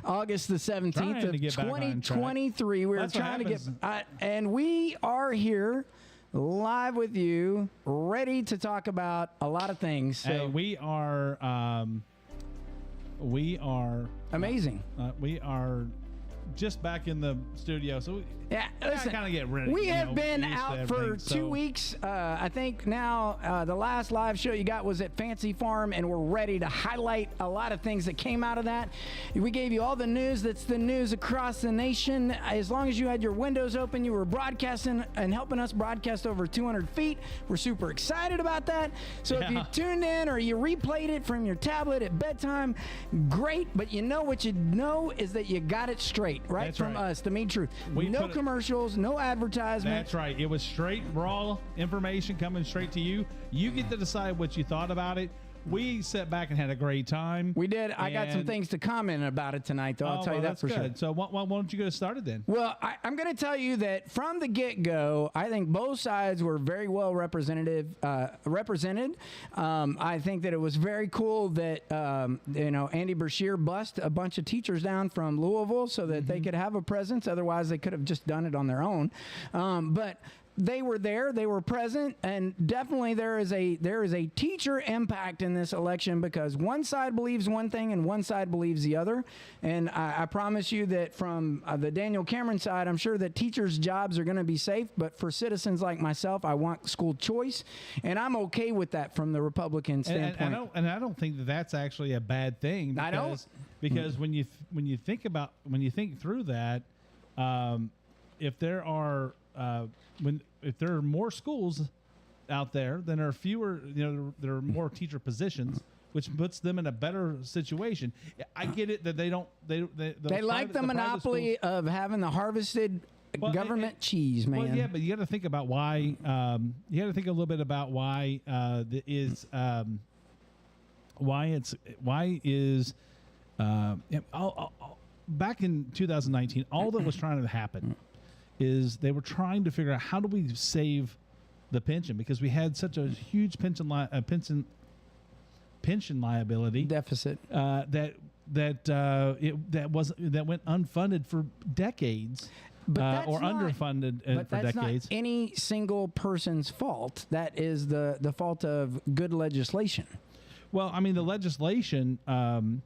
August the 17th Trying to of get back on track. 2023. We're That's what trying to get, happens. and we are here live with you, ready to talk about a lot of things. So Hey, we are amazing. we are just back in the studio, so Yeah, listen, kind of get ready. we you have know, been used to out for everything, 2 so- weeks. I think now the last live show you got was at Fancy Farm, and we're ready to highlight a lot of things that came out of that. We gave you all the news that's the news across the nation. As long as you had your windows open, you were broadcasting and helping us broadcast over 200 feet. We're super excited about that. So if you Yeah. tuned in or you replayed it from your tablet at bedtime, great. But you know what you know is that you got it straight, right? That's from right. us, the mean truth. We No put it- commercials, no advertisement. That's right. It was straight, raw information coming straight to you. You get to decide what you thought about it. We sat back and had a great time. We did. I got some And- things to comment about it tonight, though. I'll Oh, tell you well, that that's for sure. good. So why don't you get us started then? Well, I'm going to tell you that from the get-go, I think both sides were very well represented. I think that it was very cool that Andy Brashear bust a bunch of teachers down from Louisville so that they could have a presence. Otherwise, they could have just done it on their own. But they were there, they were present, and definitely there is a teacher impact in this election because one side believes one thing and one side believes the other. And I promise you that from the Daniel Cameron side, I'm sure that teachers' jobs are going to be safe, but for citizens like myself, I want school choice, and I'm okay with that from the Republican standpoint. And I don't think that that's actually a bad thing. Because, I don't. because when you think through that, if there are if there are more schools out there, then there are fewer. There are more teacher positions, which puts them in a better situation. I get it that they don't. They like the monopoly of having the harvested government cheese, man. Well, yeah, but you got to think about why. You got to think a little bit about why back in 2019, all that was trying to happen is they were trying to figure out how do we save the pension because we had such a huge pension liability Deficit. that went unfunded for decades. But or underfunded but for that's decades. not any single person's fault. That is the fault of good legislation. Well, I mean, the legislation that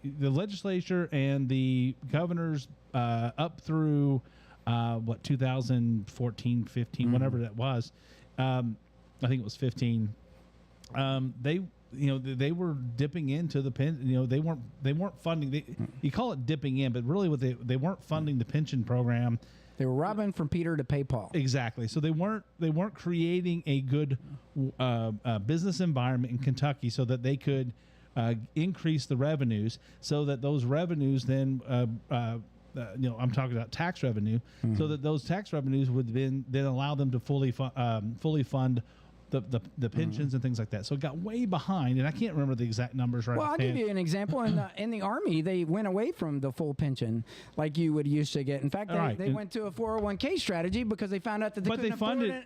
the legislature and the governors up through 2014, 15, whatever that was. I think it was 15. They were dipping into the pen. They weren't funding. You call it dipping in, but really, they weren't funding the pension program. They were robbing from Peter to pay Paul. Exactly. So they weren't creating a good business environment in Kentucky so that they could increase the revenues, so that those revenues then. I'm talking about tax revenue, so that those tax revenues would then allow them to fully fund the pensions and things like that. So it got way behind, and I can't remember the exact numbers right Well, I'll offhand. give you an example. In the Army, they went away from the full pension like you would used to get. In fact, they went to a 401k strategy because they found out that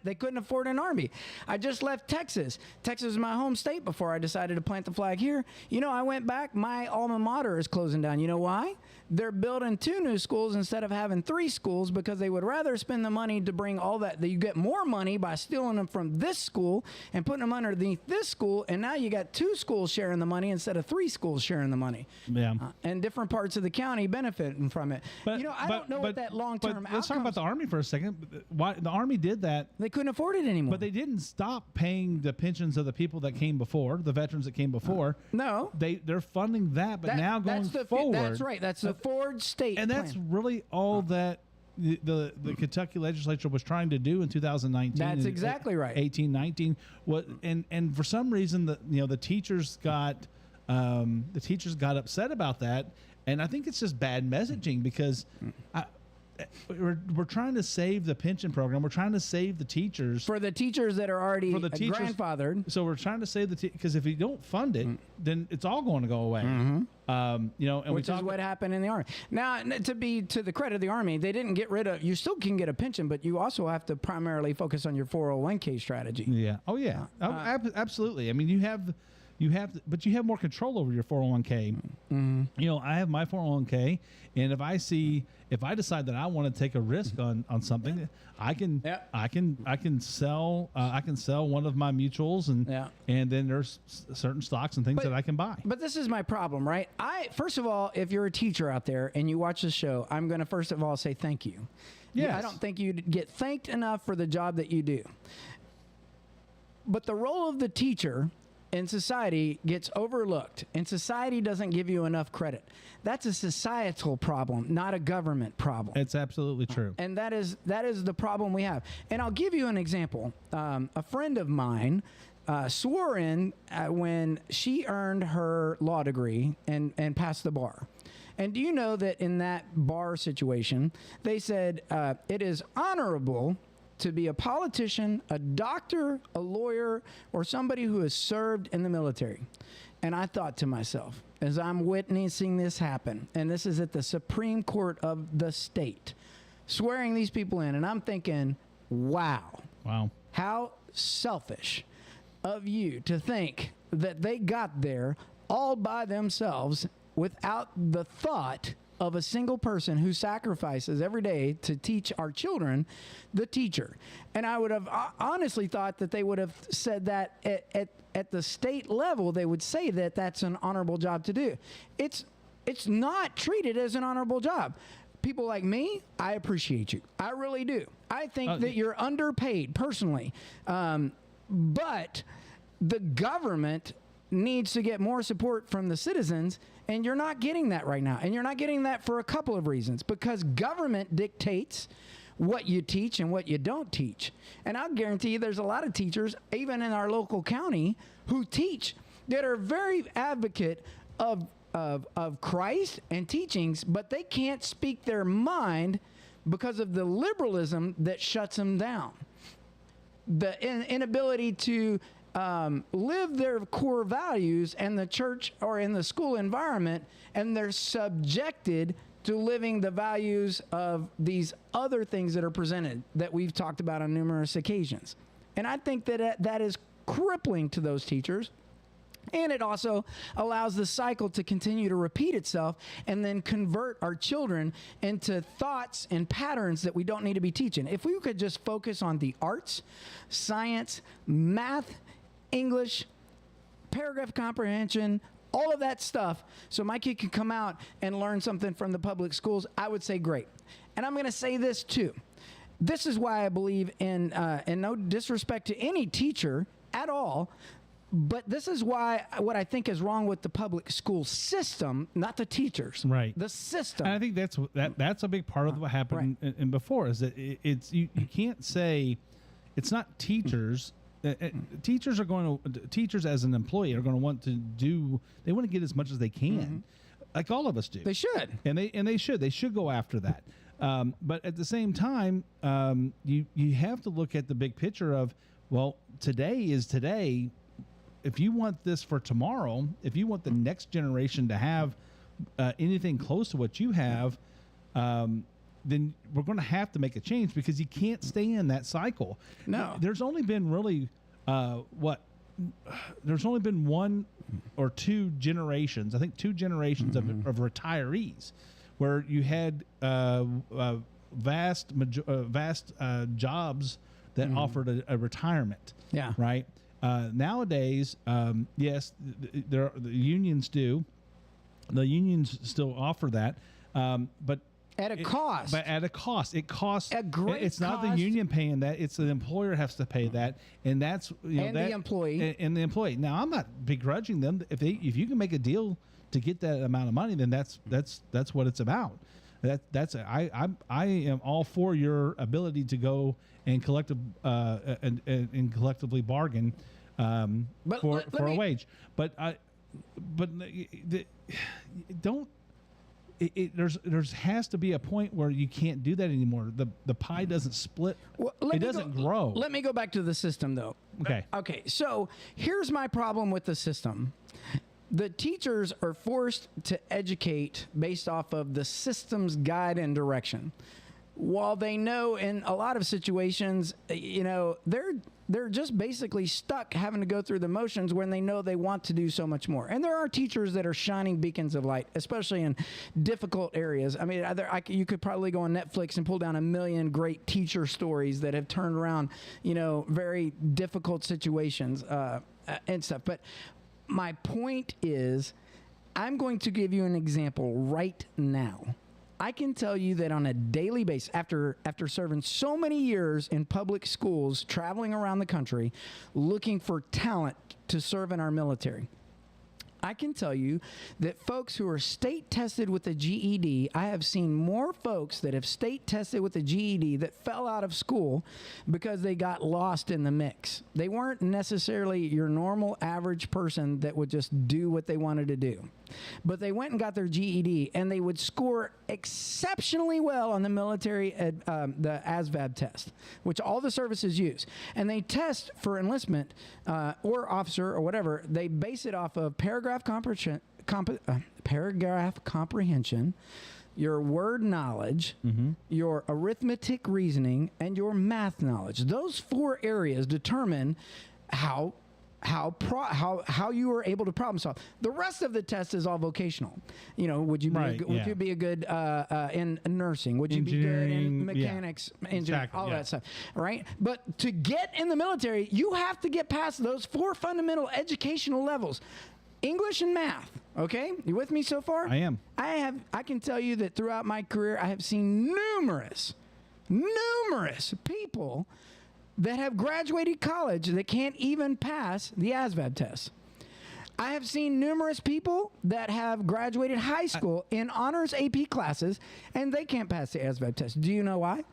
they couldn't afford an Army. I just left Texas. Texas is my home state before I decided to plant the flag here. I went back. My alma mater is closing down. You know why? They're building 2 new schools instead of having 3 schools because they would rather spend the money to bring all that. You get more money by stealing them from this school and putting them underneath this school, and now you got 2 schools sharing the money instead of 3 schools sharing the money. Yeah. And different parts of the county benefiting from it. I don't know what that long-term But let's talk about the Army for a second. Why the Army did that? They couldn't afford it anymore. But they didn't stop paying the pensions of the people that came before, the veterans that came before. No. They're funding that, but now going forward. That's right. That's the Ford State and plan. that's really all that the Kentucky legislature was trying to do in 2019. That's exactly right. 18, 19. And for some reason the teachers got upset about that, and I think it's just bad messaging because we're trying to save the pension program. We're trying to save the teachers for the teachers that are already grandfathered. So we're trying to save because if you don't fund it, then it's all going to go away. And which is what happened in the Army. Now, to the credit of the Army, they didn't get rid of. You still can get a pension, but you also have to primarily focus on your 401k strategy. Yeah. Oh yeah. Absolutely. I mean, you have you have to, but you have more control over your 401k. You know, I have my 401k, and if I decide that I want to take a risk on something, I can sell one of my mutuals, and then there's certain stocks and things that I can buy. But this is my problem, right? First of all, if you're a teacher out there and you watch the show, I'm going to first of all say thank you. Yes. I don't think you get thanked enough for the job that you do. But the role of the teacher in society gets overlooked, and society doesn't give you enough credit. That's a societal problem, not a government problem. It's absolutely true. And that is the problem we have. And I'll give you an example. A friend of mine swore in when she earned her law degree and passed the bar. And do you know that in that bar situation, they said it is honorable to be a politician, a doctor, a lawyer, or somebody who has served in the military. And I thought to myself, as I'm witnessing this happen, and this is at the Supreme Court of the state, swearing these people in, and I'm thinking, wow, how selfish of you to think that they got there all by themselves without the thought of a single person who sacrifices every day to teach our children, the teacher. And I would have honestly thought that they would have said that at the state level, they would say that that's an honorable job to do. It's not treated as an honorable job. People like me, I appreciate you. I really do. I think that you're underpaid personally. But the government needs to get more support from the citizens, and you're not getting that right now. And you're not getting that for a couple of reasons. Because government dictates what you teach and what you don't teach. And I'll guarantee you there's a lot of teachers, even in our local county, who teach that are very advocate of Christ and teachings, but they can't speak their mind because of the liberalism that shuts them down. The inability to live their core values in the church or in the school environment, and they're subjected to living the values of these other things that are presented that we've talked about on numerous occasions. And I think that is crippling to those teachers. And it also allows the cycle to continue to repeat itself and then convert our children into thoughts and patterns that we don't need to be teaching. If we could just focus on the arts, science, math, English, paragraph comprehension, all of that stuff, so my kid can come out and learn something from the public schools, I would say great. And I'm going to say this too. This is why I believe in no disrespect to any teacher at all, but this is why what I think is wrong with the public school system, not the teachers, right? The system. And I think that's a big part of what happened in before is that it's you can't say it's not teachers. Teachers as an employee are going to want to do. They want to get as much as they can, like all of us do. They should, and they should go after that. But at the same time, you have to look at the big picture of, well, today is today. If you want this for tomorrow, if you want the next generation to have anything close to what you have, then we're going to have to make a change because you can't stay in that cycle. No. There's only been really there's only been one or two generations, I think 2 generations of retirees where you had vast jobs that offered a retirement. Yeah. Right? Nowadays, yes, the unions do. The unions still offer that, but at a cost. But at a cost, it costs a great. It's not the union paying that; it's the employer has to pay that, and that's the employee and the employee. Now, I'm not begrudging them if you can make a deal to get that amount of money, then that's what it's about. I am all for your ability to go and and collectively bargain for a wage, but don't. There's has to be a point where you can't do that anymore. The pie doesn't split. Well, it doesn't grow. Let me go back to the system, though. Okay. So here's my problem with the system. The teachers are forced to educate based off of the system's guide and direction. while they know in a lot of situations, they're just basically stuck having to go through the motions when they know they want to do so much more. And there are teachers that are shining beacons of light, especially in difficult areas. I mean, you could probably go on Netflix and pull down 1 million great teacher stories that have turned around, very difficult situations and stuff. But my point is, I'm going to give you an example right now. I can tell you that on a daily basis, after serving so many years in public schools, traveling around the country, looking for talent to serve in our military, I can tell you that folks who are state tested with a GED, I have seen more folks that have state tested with a GED that fell out of school because they got lost in the mix. They weren't necessarily your normal average person that would just do what they wanted to do. But they went and got their GED, and they would score exceptionally well on the military, the ASVAB test, which all the services use. And they test for enlistment or officer or whatever. They base it off of paragraph comprehension, your word knowledge, your arithmetic reasoning, and your math knowledge. Those 4 areas determine how you are able to problem solve. The rest of the test is all vocational. Would you be a good in nursing? Would you be good in mechanics, engineering, all that stuff, right? But to get in the military, you have to get past those 4 fundamental educational levels. English and math, okay? You with me so far? I am. I can tell you that throughout my career, I have seen numerous people that have graduated college that can't even pass the ASVAB test. I have seen numerous people that have graduated high school in honors AP classes, and they can't pass the ASVAB test. Do you know why?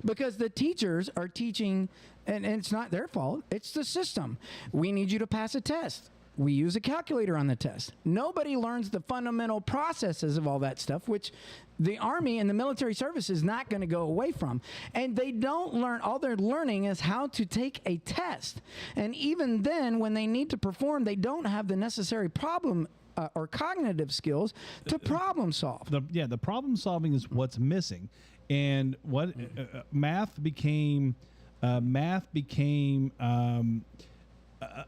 Because the teachers are teaching, and it's not their fault, it's the system. We need you to pass a test. We use a calculator on the test. Nobody learns the fundamental processes of all that stuff, which the Army and the military service is not going to go away from. And they don't learn, all they're learning is how to take a test. And even then, when they need to perform, they don't have the necessary problem or cognitive skills to problem solve. The problem solving is what's missing. And what math became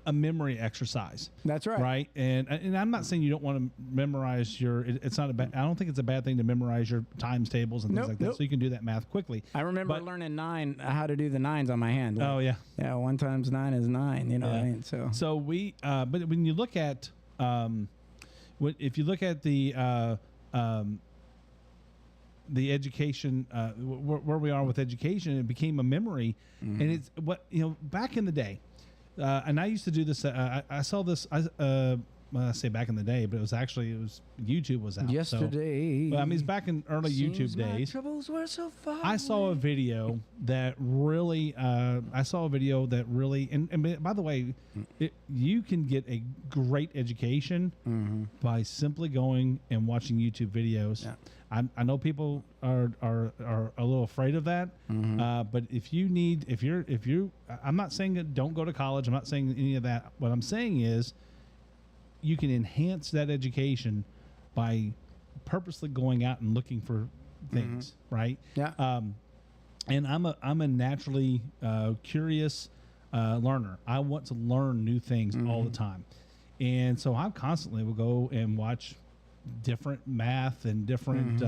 a memory exercise. That's right. Right. And I'm not saying you don't want to memorize it's not a bad, I don't think it's a bad thing to memorize your times tables and things like that. So you can do that math quickly. I remember learning how to do the nines on my hand. Like, oh yeah. Yeah. 1 times 9 is 9, what I mean? So we, but when you look at, if you look at the education, where we are with education, it became a memory. And it's back in the day, and I used to do this. I saw this. I say back in the day, but it was YouTube was out yesterday. So, I mean, it's back in early YouTube days. My troubles were so far I saw a video that really. And by the way, you can get a great education by simply going and watching YouTube videos. Yeah. I know people are a little afraid of that, but if you, I'm not saying that don't go to college. I'm not saying any of that. What I'm saying is, you can enhance that education by purposely going out and looking for things, right? Yeah. And I'm a naturally curious learner. I want to learn new things all the time, and so I constantly will go and watch different math and different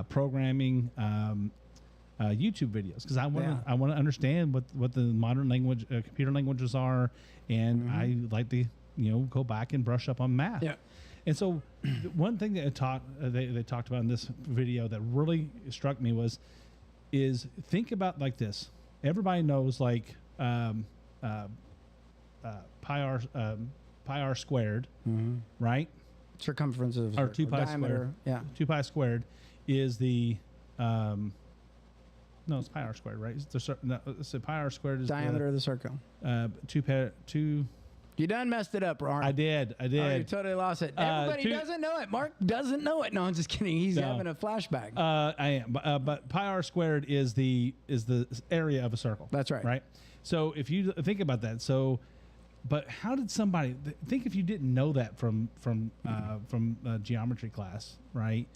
programming YouTube videos because I want to understand what the modern language computer languages are, and I like to go back and brush up on math. Yeah. And so one thing that they talked about in this video that really struck me is think about like this. Everybody knows like pi r squared, right? Circumference of or 2 pi diameter. squared. Yeah. 2 pi squared is the no, it's pi r squared, right? So pi r squared is diameter of the circle. 2. You done messed it up, Ron. I did. Oh, you totally lost it. Everybody doesn't know it. Mark doesn't know it. No, I'm just kidding. He's having a flashback. I am. But pi r squared is the area of a circle. That's right. Right. So if you think about that, so But how did somebody think if you didn't know that from geometry class, right?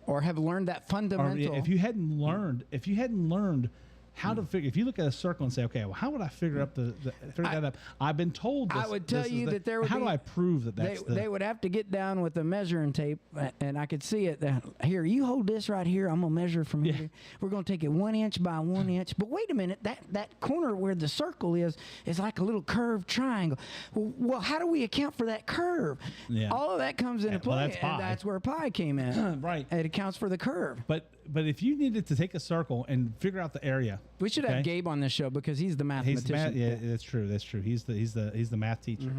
Or have learned that fundamental. Or if you hadn't learned how to figure, if you look at a circle and say, okay, well, how would I figure that up? I've been told this. I would tell you that there would how be, do I prove that that's they would have to get down with a measuring tape, and I could see it. Here, you hold this right here. I'm going to measure from here. We're going to take it 1 inch by 1 inch. But wait a minute, that corner where the circle is like a little curved triangle. Well, how do we account for that curve? Yeah. All of that comes into play, that's pi. and that's where pi came in. Right. It accounts for the curve. But if you needed to take a circle and figure out the area, we should have Gabe on this show because he's the mathematician. Yeah, that's true. That's true. He's the math teacher.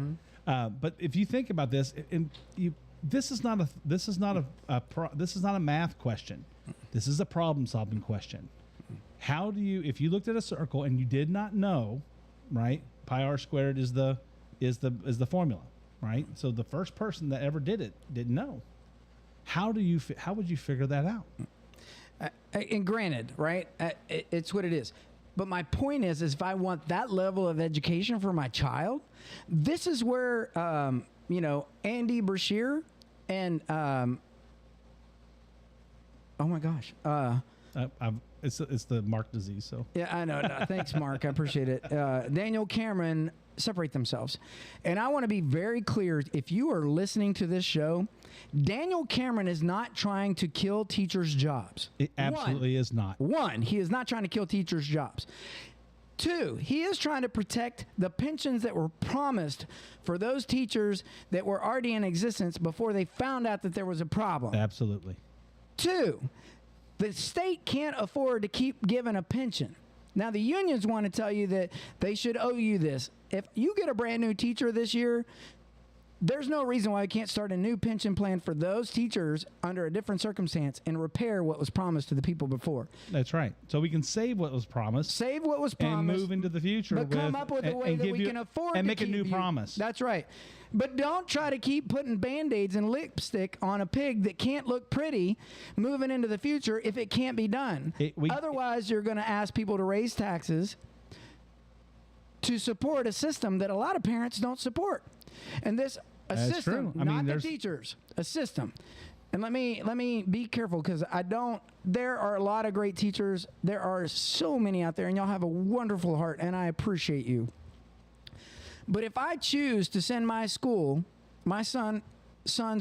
But if you think about this, this is not a math question. This is a problem solving question. How do you, if you looked at a circle and you did not know, right? Pi r squared is the formula, right? So the first person that ever did it didn't know. How would you figure that out? And granted, right, it's what it is. But my point is if I want that level of education for my child, this is where, Andy Brashear and, oh my gosh. It's the Mark disease, so. Yeah, I know. No, thanks, Mark. I appreciate it. Daniel Cameron separate themselves. And I want to be very clear. If you are listening to this show, Daniel Cameron is not trying to kill teachers' jobs. It absolutely is not. One, he is not trying to kill teachers' jobs. Two, he is trying to protect the pensions that were promised for those teachers that were already in existence before they found out that there was a problem. Absolutely. Two, the state can't afford to keep giving a pension. Now, the unions want to tell you that they should owe you this. If you get a brand new teacher this year, there's no reason why we can't start a new pension plan for those teachers under a different circumstance and repair what was promised to the people before. That's right. So we can save what was promised. Save what was promised. And move into the future. But come up with a way that we can afford to and make a keep new you. promise. That's right. But don't try to keep putting Band-Aids and lipstick on a pig that can't look pretty moving into the future if it can't be done. Otherwise, you're going to ask people to raise taxes to support a system that a lot of parents don't support. And this a That's system, true. not the teachers, a system. And let me be careful because there are a lot of great teachers. There are so many out there, and y'all have a wonderful heart, and I appreciate you. But if I choose to send my sons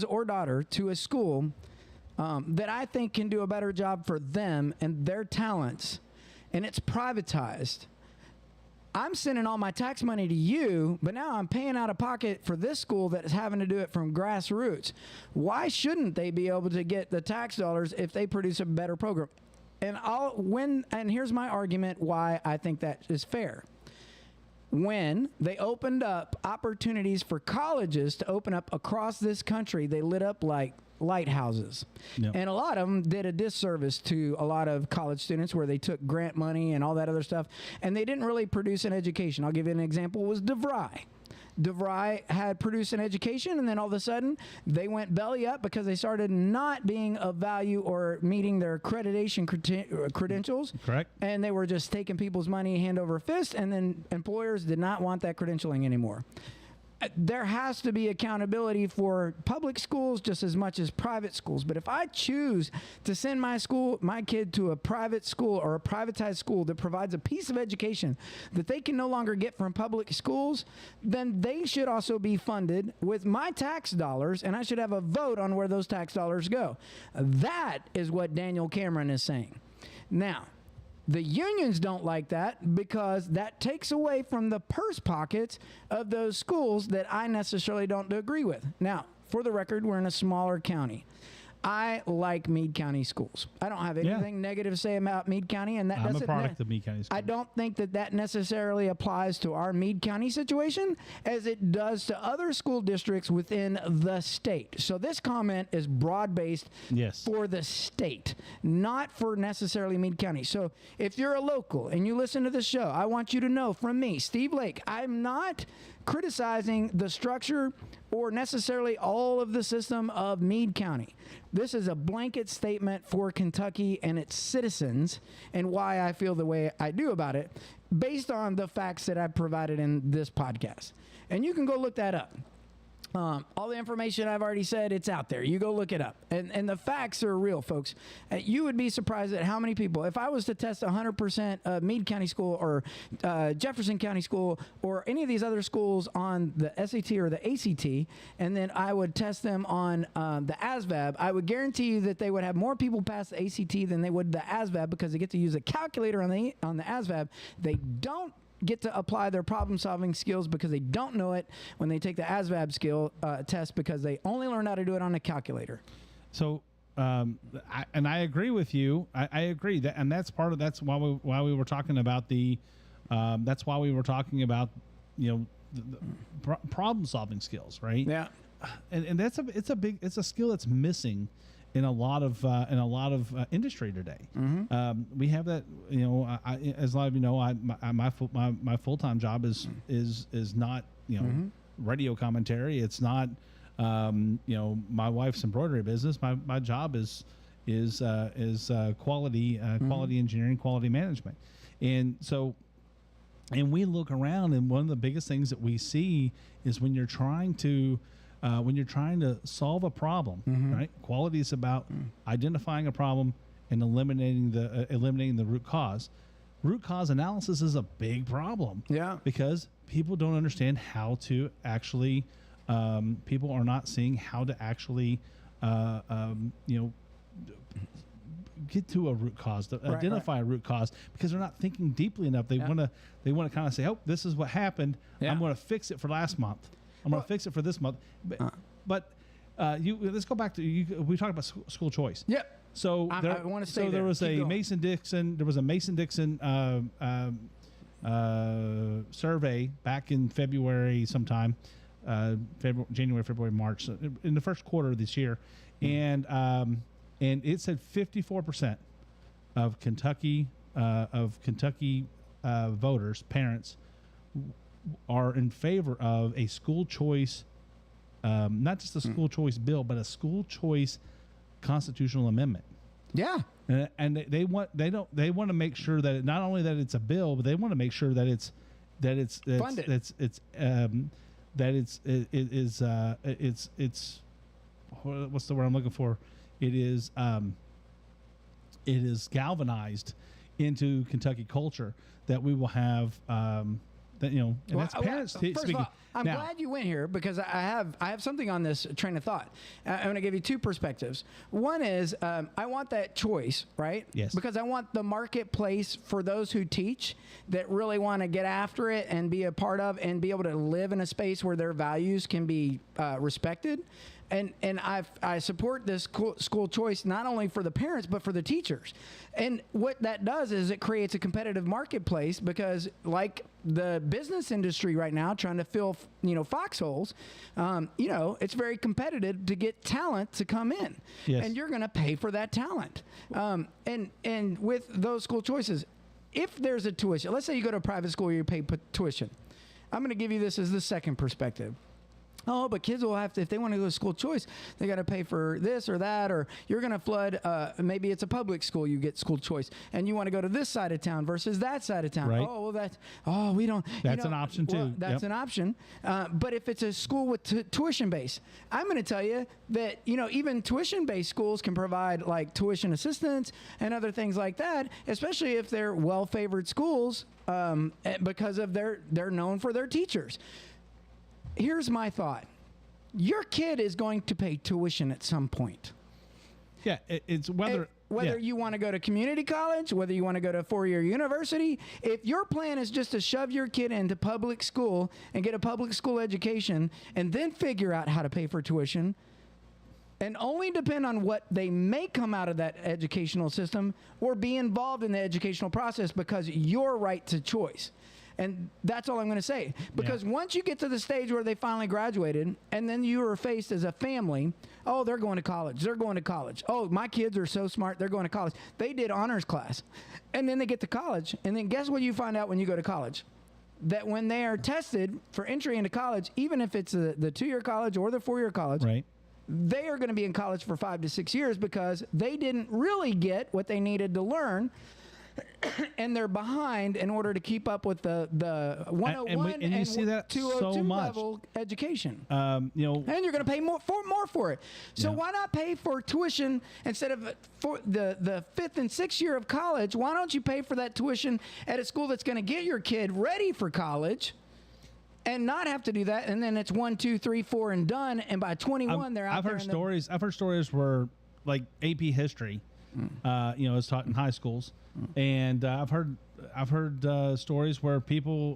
or daughter to a school that I think can do a better job for them and their talents, and it's privatized, I'm sending all my tax money to you, but now I'm paying out of pocket for this school that is having to do it from grassroots. Why shouldn't they be able to get the tax dollars if they produce a better program? And here's my argument why I think that is fair. When they opened up opportunities for colleges to open up across this country, they lit up like lighthouses. Yep. And a lot of them did a disservice to a lot of college students where they took grant money and all that other stuff, and they didn't really produce an education. I'll give you an example, was DeVry. DeVry had produced an education, and then all of a sudden they went belly up because they started not being of value or meeting their accreditation credentials. Correct. And they were just taking people's money hand over fist, and then employers did not want that credentialing anymore. There has to be accountability for public schools just as much as private schools. But if I choose to send my kid to a private school or a privatized school that provides a piece of education that they can no longer get from public schools, then they should also be funded with my tax dollars, and I should have a vote on where those tax dollars go. That is what Daniel Cameron is saying. Now, the unions don't like that because that takes away from the purse pockets of those schools that I necessarily don't agree with. Now, for the record, we're in a smaller county. I like Meade County schools. I don't have anything negative to say about Meade County, and that I'm a product of Meade County schools. I don't think that necessarily applies to our Meade County situation as it does to other school districts within the state. So this comment is broad-based for the state, not for necessarily Meade County. So if you're a local and you listen to the show, I want you to know from me, Steve Lake, I'm not criticizing the structure or necessarily all of the system of Meade County. This is a blanket statement for Kentucky and its citizens and why I feel the way I do about it based on the facts that I've provided in this podcast. And you can go look that up. All the information I've already said, it's out there. You go look it up. And the facts are real, folks. You would be surprised at how many people, if I was to test 100% Meade County School or Jefferson County School or any of these other schools on the SAT or the ACT, and then I would test them on the ASVAB, I would guarantee you that they would have more people pass the ACT than they would the ASVAB because they get to use a calculator on the ASVAB. They don't get to apply their problem-solving skills because they don't know it when they take the ASVAB skill test because they only learn how to do it on a calculator. So, I agree with you. I agree that, and that's part of that's why we were talking about the. That's why we were talking about, the problem-solving skills, right? Yeah, and it's a skill that's missing in a lot of industry today. Mm-hmm. We have that, as a lot of you know, my full-time job is not Mm-hmm. radio commentary. It's not my wife's embroidery business. My job is quality engineering, quality management, and so. And we look around, and one of the biggest things that we see is when you're trying to solve a problem, Mm-hmm. right? Quality is about identifying a problem and eliminating the root cause. Root cause analysis is a big problem. Yeah. Because people don't understand how to actually, people are not seeing how to actually, get to a root cause, to identify a root cause, because they're not thinking deeply enough. They want to kind of say, oh, this is what happened. Yeah. I'm going to fix it for last month. I'm going to fix it for this month. But let's go back to we talked about school choice. Yep. So I want to stay so there was Keep a going. Mason-Dixon. There was a Mason-Dixon survey back in February sometime, January, February, March, in the first quarter of this year, and it said 54% of Kentucky voters, parents, are in favor of a school choice, not just a school choice bill, but a school choice constitutional amendment. Yeah. And they want to make sure that not only that it's a bill, but they want to make sure that it's Funded. What's the word I'm looking for? It is galvanized into Kentucky culture that we will have and that's parents First speaking. of all, I'm glad you went here because I have something on this train of thought. I'm going to give you two perspectives. One is I want that choice, right? Yes. Because I want the marketplace for those who teach that really want to get after it and be a part of and be able to live in a space where their values can be respected. And I support this school choice not only for the parents but for the teachers. And what that does is it creates a competitive marketplace because, like the business industry right now, trying to fill foxholes, it's very competitive to get talent to come in, Yes. and you're going to pay for that talent. And with those school choices, if there's a tuition, let's say you go to a private school, you pay tuition. I'm going to give you this as the second perspective. Oh, but kids will have to, if they want to go to school choice, they got to pay for this or that, or you're going to flood, maybe it's a public school, you get school choice, and you want to go to this side of town versus that side of town. Right. Oh, well, we don't. That's an option too. Well, that's an option. But if it's a school with tuition base, I'm going to tell you that, even tuition-based schools can provide like tuition assistance and other things like that, especially if they're well-favored schools because of they're known for their teachers. Here's my thought. Your kid is going to pay tuition at some point. Yeah, it's whether you want to go to community college, whether you want to go to a four-year university, if your plan is just to shove your kid into public school and get a public school education and then figure out how to pay for tuition and only depend on what they may come out of that educational system or be involved in the educational process because your right to choice. And that's all I'm going to say. Because once you get to the stage where they finally graduated, and then you are faced as a family, oh, they're going to college. They're going to college. Oh, my kids are so smart. They're going to college. They did honors class. And then they get to college. And then guess what you find out when you go to college? that when they are tested for entry into college, even if it's the 2-year college or the 4-year college, Right. they are going to be in college for 5 to 6 years because they didn't really get what they needed to learn. And they're behind in order to keep up with the 101 and you see that 202 so much. level education. You know, And you're going to pay more for it. So Yeah. why not pay for tuition instead of for the 5th and 6th year of college? Why don't you pay for that tuition at a school that's going to get your kid ready for college? And not have to do that, and then it's 1, 2, 3, 4, and done. And by 21, they're out I've there. heard in the- stories. I've heard stories where like AP history, you know, is taught in high schools, and I've heard stories where people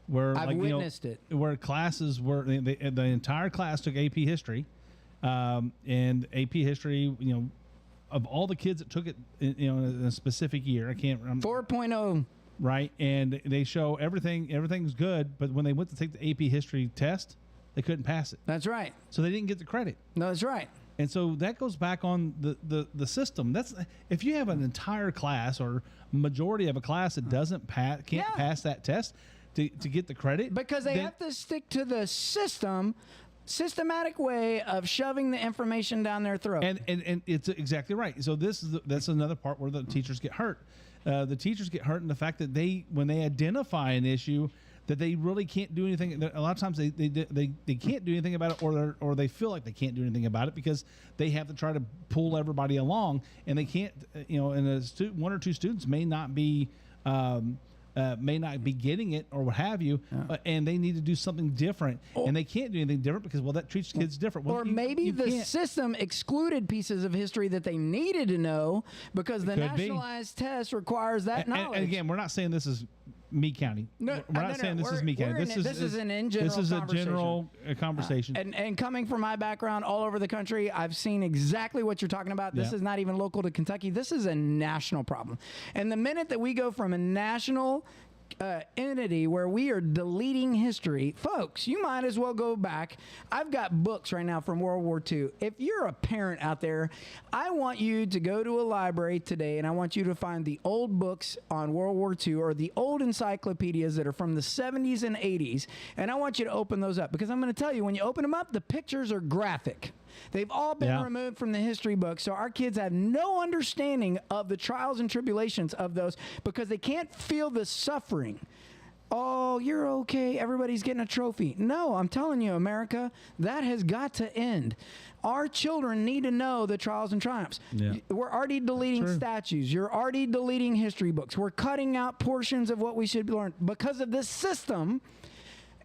where I've like witnessed it. where classes were the entire class took AP history, and AP history, you know, of all the kids that took it, you know, in a specific year, I can't remember. 4.0. Right, and they show everything's good, but when they went to take the AP history test, they couldn't pass it, That's right. so they didn't get the credit. No, that's right. And so that goes back on the system. That's if you have an entire class or majority of a class that doesn't can't Yeah. pass that test to get the credit, Because they then- have to stick to the systematic way of shoving the information down their throat. and it's exactly right. So that's another part where the teachers get hurt. The teachers get hurt in the fact that when they identify an issue that they really can't do anything. A lot of times they can't do anything about it, or they feel like they can't do anything about it because they have to try to pull everybody along, and they can't. You know, and one or two students may not be getting it or what have you, and they need to do something different, and they can't do anything different because that treats kids different. Well, or maybe you the can't. system excluded pieces of history that they needed to know because the Could be. nationalized test requires that knowledge. And again, we're not saying this is Meade County. No, we're not saying this is Meade County. This is an in general This is a conversation. general conversation. And coming from my background all over the country, I've seen exactly what you're talking about. This Yeah. is not even local to Kentucky. This is a national problem. And the minute that we go from a national entity where we are deleting history, folks, you might as well go back. I've got books right now from World War II. If you're a parent out there, I want you to go to a library today and I want you to find the old books on World War II or the old encyclopedias that are from the 70s and 80s, and I want you to open those up because I'm going to tell you, when you open them up, the pictures are graphic. They've all been Yeah. removed from the history book, so our kids have no understanding of the trials and tribulations of those because they can't feel the suffering. Oh, you're okay. Everybody's getting a trophy. No, I'm telling you, America, that has got to end. Our children need to know the trials and triumphs. Yeah. We're already deleting True. statues. You're already deleting history books. We're cutting out portions of what we should learn because of this system.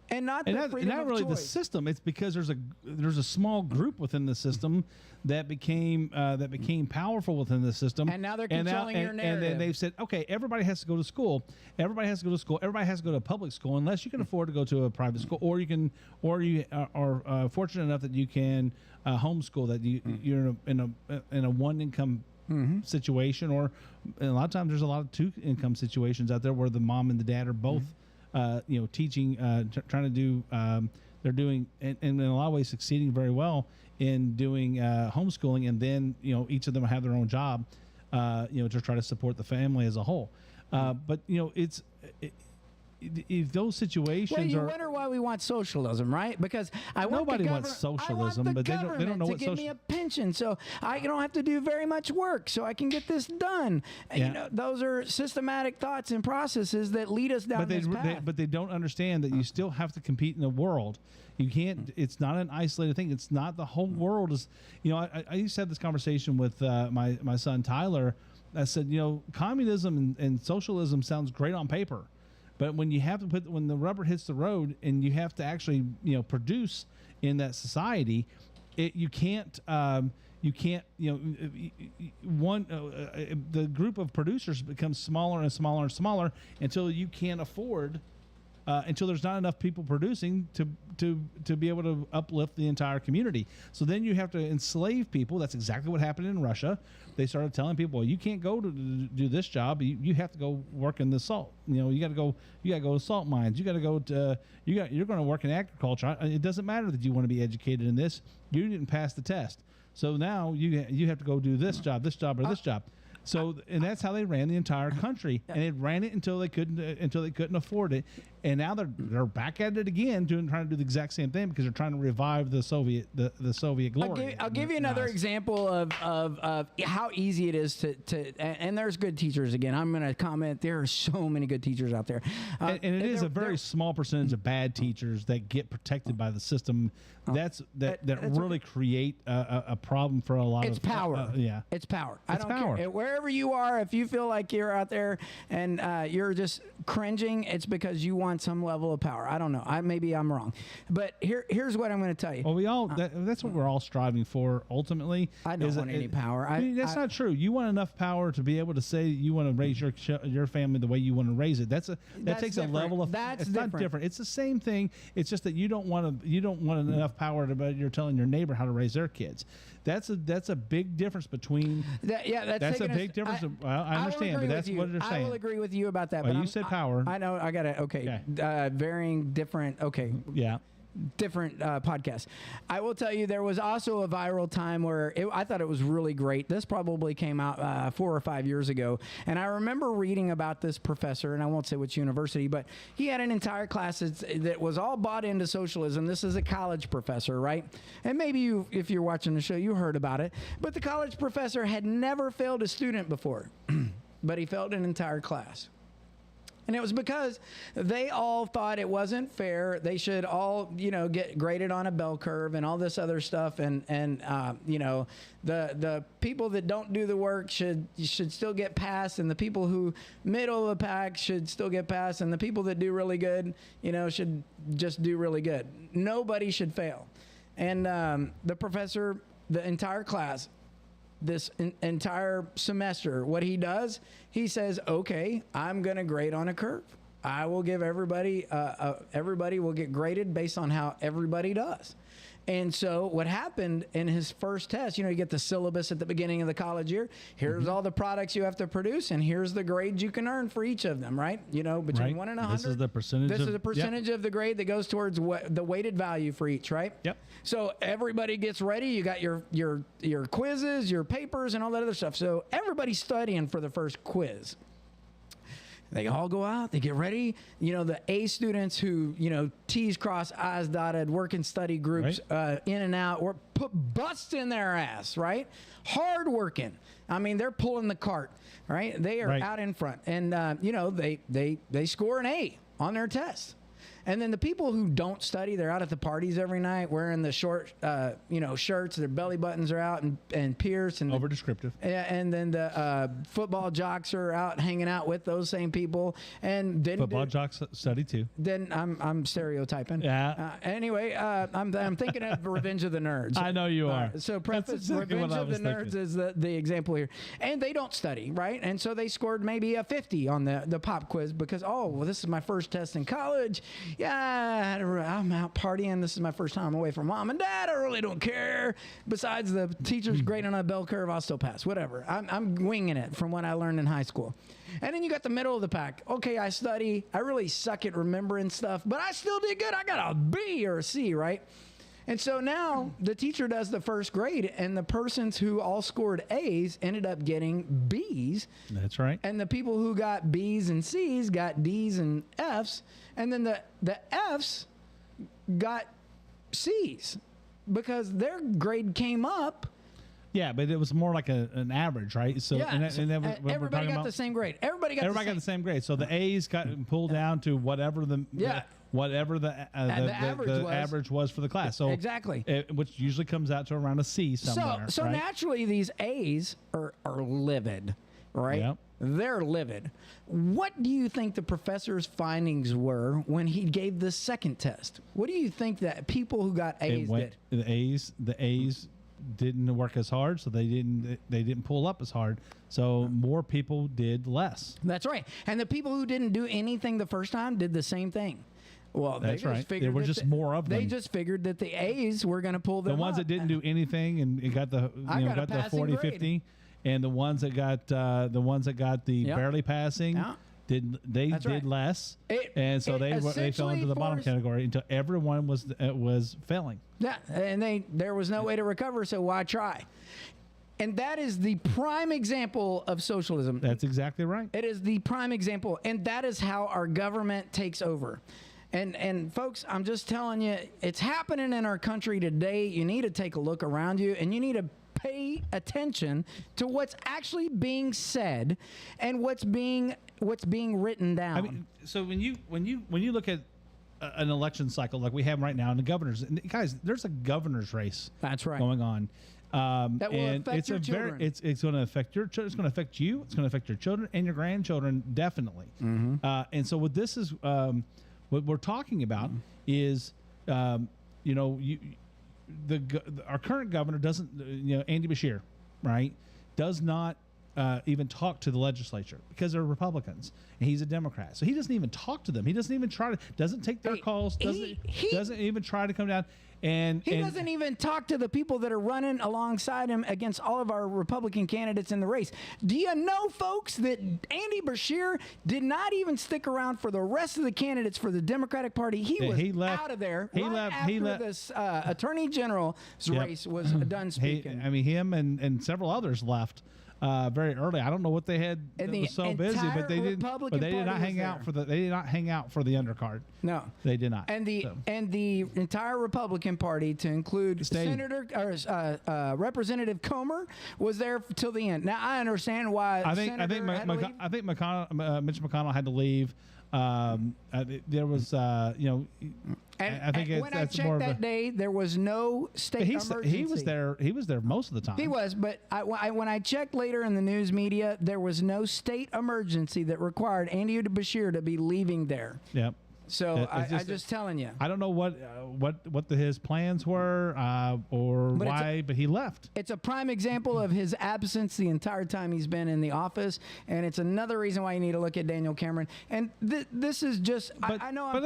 And not the freedom not of really the choice. system. It's because there's a small group within the system that became powerful within the system, And now they're controlling your And narrative. then they've said, okay, everybody has to go to school. Everybody has to go to school. Everybody has to go to a public school, unless you can afford to go to a private school, or you are fortunate enough that you can homeschool. That you're in a one income situation, or a lot of times there's a lot of two income situations out there where the mom and the dad are both. Teaching, trying to do, they're doing, and in a lot of ways succeeding very well in doing homeschooling, and then each of them have their own job, to try to support the family as a whole. But if those situations Well, you are, wonder why we want socialism, right? Because I want Nobody the wants socialism, I want the but they don't government know to what give me social- a pension, so I don't have to do very much work, so I can get this done. Yeah. Those are systematic thoughts and processes that lead us down but this path. but they don't understand that you still have to compete in the world. You can't. It's not an isolated thing. It's not the whole world is. I used to have this conversation with my son Tyler. I said, communism and socialism sounds great on paper, but when you have to when the rubber hits the road and you have to actually produce in that society, you can't. The group of producers becomes smaller and smaller and smaller until you can't afford. Until there's not enough people producing to be able to uplift the entire community. So then you have to enslave people. That's exactly what happened in Russia. They started telling people, well, you can't go to do this job. You have to go work in the salt. You got to go to salt mines. You got to go to you're going to work in agriculture. It doesn't matter that you want to be educated in this. You didn't pass the test. So now you have to go do this job, or this job. So, and that's how they ran the entire country, and it ran it until they couldn't afford it. and now they're back at it again, trying to do the exact same thing because they're trying to revive the Soviet glory. I'll give you another example of how easy it is and there's good teachers. Again, I'm going to comment. There are so many good teachers out there, and it is a very small percentage of bad teachers that get protected by the system. That's really create a problem for a lot of. It's power. It's power. I don't care wherever you are. If you feel like you're out there and you're just cringing, it's because you want some level of power. I don't know. Maybe I'm wrong, but here's what I'm going to tell you. Well, we all that's what we're all striving for ultimately. I don't want any power. That's not true. You want enough power to be able to say you want to raise your family the way you want to raise it. That takes different. A level of. It's not different. It's the same thing. It's just that you don't want enough power to. You're telling your neighbor how to raise their kids. That's a big difference between. That's a big difference. I understand, but that's what they're saying. I will agree with you about that. Well, but you said power. I know. I got it. Okay. Varying different. Okay. Yeah. Different podcasts. I will tell you, there was also a viral time where I thought it was really great. This probably came out 4 or 5 years ago, and I remember reading about this professor, and I won't say which university, but he had an entire class that was all bought into socialism. This is a college professor, right? And maybe you, if you're watching the show, you heard about it. But the college professor had never failed a student before, but he failed an entire class. And it was because they all thought it wasn't fair. They should all, get graded on a bell curve and all this other stuff. And the people that don't do the work should still get passed, and the people who middle of the pack should still get passed, and the people that do really good, should just do really good. Nobody should fail. And the professor, the entire class, this entire semester, what he does, he says, okay, I'm going to grade on a curve. I will give everybody will get graded based on how everybody does. And so what happened in his first test, you get the syllabus at the beginning of the college year. Here's all the products you have to produce, and here's the grades you can earn for each of them, right? Between 1 and 100. This is the percentage. This is the percentage of the grade that goes towards the weighted value for each, right? Yep. So everybody gets ready. You got your quizzes, your papers, and all that other stuff. So everybody's studying for the first quiz. They all go out, they get ready. The A students who, T's crossed, I's dotted, work and study groups, in and out, or put busts in their ass, right? Hard working. I mean, they're pulling the cart, right? They are out in front. And, they score an A on their test. And then the people who don't study, they're out at the parties every night wearing the short, shirts. Their belly buttons are out and pierced. And over descriptive. And then the football jocks are out hanging out with those same people. And then football jocks study too. Then I'm stereotyping. Yeah. Anyway, I'm thinking of Revenge of the Nerds. I know you are. So preface, exactly Revenge of the Nerds is the example here. And they don't study, right? And so they scored maybe a 50 on the pop quiz because, this is my first test in college. Yeah, I'm out partying. This is my first time away from mom and dad. I really don't care. Besides the teacher's grading on a bell curve, I'll still pass. Whatever. I'm winging it from what I learned in high school. And then you got the middle of the pack. Okay, I study. I really suck at remembering stuff, but I still did good. I got a B or a C, right? And so now the teacher does the first grade, and the persons who all scored A's ended up getting B's. That's right. And the people who got B's and C's got D's and F's. And then the F's got C's because their grade came up. Yeah, but it was more like an average, right? So, everybody got the same grade. Everybody got the same grade. So the A's got pulled down to whatever the average was for the class. So exactly, which usually comes out to around a C somewhere. So naturally, these A's are livid, right? Yep. They're livid. What do you think the professor's findings were when he gave the second test? What do you think that people who got A's did? The A's didn't work as hard, so they didn't pull up as hard. So more people did less. That's right. And the people who didn't do anything the first time did the same thing. Well, that's right. There were just more of them. They just figured that the A's were going to pull them. The ones that didn't do anything and got the 40, 50, and the ones that got the barely passing. Yeah. Did less, and so they fell into the bottom category until everyone was failing. Yeah, and there was no way to recover, so why try? And that is the prime example of socialism. That's exactly right. It is the prime example, and that is how our government takes over. And folks, I'm just telling you, it's happening in our country today. You need to take a look around you, and you need to pay attention to what's actually being said and what's being written down. I mean, so when you look at an election cycle like we have right now, and the governors, and guys, there's a governor's race. That's right. Going on. That will and affect it's your a very children. it's going to affect your children. It's going to affect you. It's going to affect your children and your grandchildren, definitely. And so what this is, what we're talking about is, you know, our current governor doesn't, you know, Andy Beshear, right, does not even talk to the legislature because they're Republicans and he's a Democrat. So he doesn't even talk to them. He doesn't even doesn't take their calls. Doesn't even try to come down. And he doesn't even talk to the people that are running alongside him against all of our Republican candidates in the race. Do you know, folks, that Andy Beshear did not even stick around for the rest of the candidates for the Democratic Party? He left, out of there after this Attorney General's race was done speaking. I mean, him and several others left very early. I don't know what they had that was so busy, but they didn't. But they did not hang out for the. They did not hang out for the undercard. No, they did not. And the entire Republican Party, to include Senator or Representative Comer, was there till the end. Now I understand why. I think Mitch McConnell had to leave. There was you know. And I think when I checked that day, there was no state emergency. He was there. He was there most of the time. He was, but when I checked later in the news media, there was no state emergency that required Andy Beshear to be leaving there. Yep. So I'm just telling you. I don't know what his plans were or why, but he left. It's a prime example of his absence the entire time he's been in the office, and it's another reason why you need to look at Daniel Cameron. And this is just I know I'm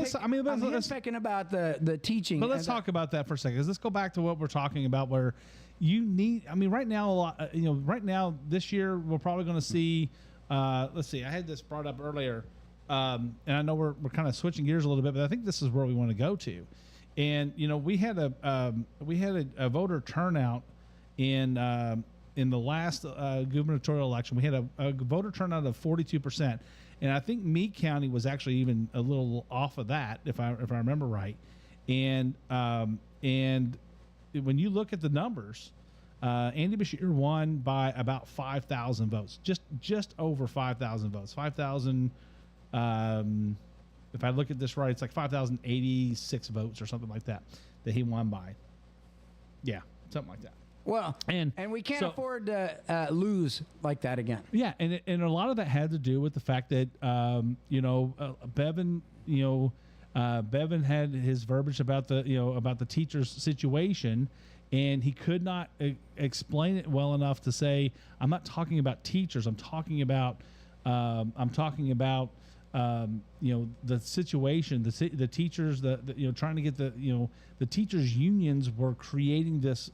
picking about the teaching. But let's talk about that for a second. Let's go back to what we're talking about, where you need. I mean, right now, a lot. You know, right now this year we're probably going to see. Let's see. I had this brought up earlier. And I know we're kind of switching gears a little bit, but I think this is where we want to go to. And you know, we had a voter turnout in the last gubernatorial election. We had a voter turnout of 42%, and I think Meade County was actually even a little off of that, if I remember right. And when you look at the numbers, Andy Beshear won by about 5,000 votes, just over 5,000 votes, 5,000. If I look at this right, it's like 5,086 votes or something like that he won by. Yeah, something like that. Well, and we can't afford to lose like that again. Yeah, and a lot of that had to do with the fact that Bevin, Bevin had his verbiage about the teacher's situation, and he could not explain it well enough to say, I'm not talking about teachers. I'm talking about the situation, the teachers, trying to get the teachers unions were creating this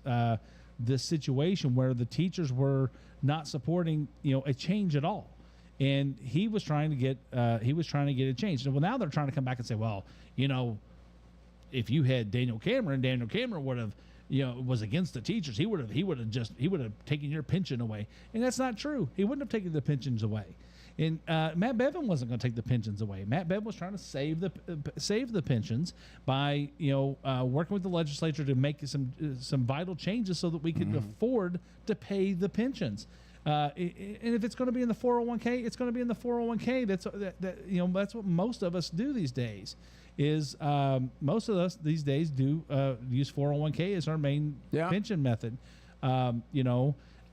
situation where the teachers were not supporting, a change at all. And he was trying to get a change. Well, now they're trying to come back and say, well, if you had Daniel Cameron would have, was against the teachers. He would have taken your pension away. And that's not true. He wouldn't have taken the pensions away. And Matt Bevin wasn't going to take the pensions away. Matt Bevin was trying to save the pensions by working with the legislature to make some vital changes so that we could afford to pay the pensions. And if it's going to be in the 401k, it's going to be in the 401k. That's what most of us do these days. Most of us these days do use 401k as our main pension method.